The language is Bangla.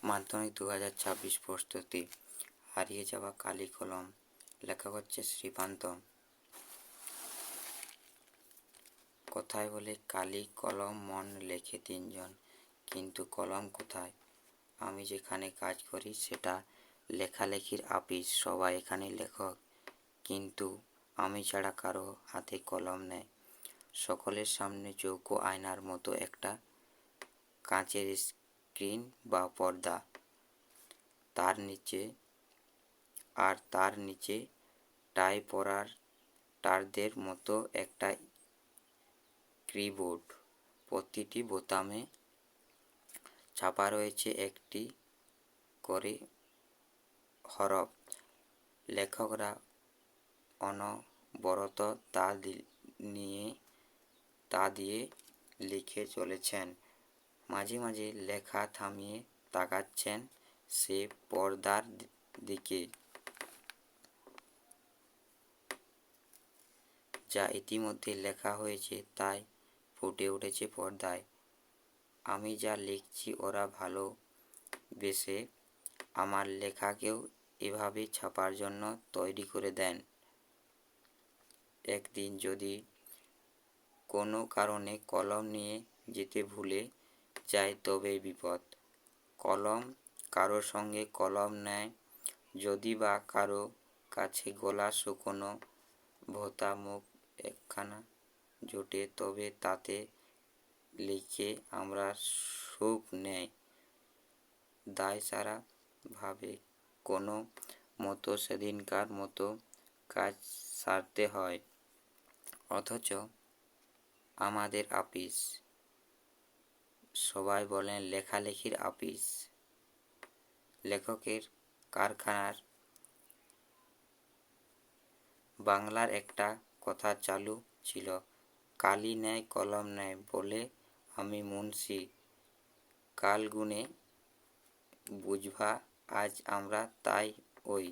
মাধ্যমিক 2026 প্রস্তুতি। হারিয়ে যাওয়া কালি কলম। লেখা হচ্ছে শ্রীকান্ত। কোথায় বলে কালি কলম মন লেখে তিনজন, কিন্তু কলম কোথায়? আমি যেখানে কাজ করি সেটা লেখালেখির আপিস, সবাই এখানে লেখক, কিন্তু আমি ছাড়া কারো হাতে কলম নেই। সকলের সামনে চৌকো আয়নার মতো একটা কাঁচের স্ক্রিন বা পর্দা, তার নিচে টাই পরার টারদের মতো একটা কিবোর্ড। প্রতিটি বোতামে ছাপা রয়েছে একটি করে হরফ। লেখকরা অনবরত তা দিয়ে লিখে চলেছেন। মাঝে মাঝে লেখা থামিয়ে তাকাচ্ছেন সে পর্দার দিকে, যা ইতিমধ্যে লেখা হয়েছে তাই ফুটে উঠেছে পর্দায়। আমি যা লিখছি ওরা ভালোবেসে আমার লেখাকেও এভাবে ছাপার জন্য তৈরি করে দেন। একদিন যদি কোনো কারণে কলম নিয়ে যেতে ভুলে যাই তবেই বিপদ। কলম কারোর সঙ্গে কলম নেয়, যদি বা কারো কাছে গলা শুকনো ভোঁতা মুখ একখানা জোটে, তবে তাতে লিখে আমরা সুখ নেই। দায়সারা ভাবে কোনো মতো সেদিনকার মতো কাজ সারতে হয়, অথচ আমাদের আপিস। সবাই বলেন লেখালেখির আপিস, লেখকের কারখানার। বাংলার একটা কথা চালু ছিল, কালি নেই কলম নেই বলে আমি মুন্সি, কাল গুনে বুঝবা আজ আমরা তাই ওই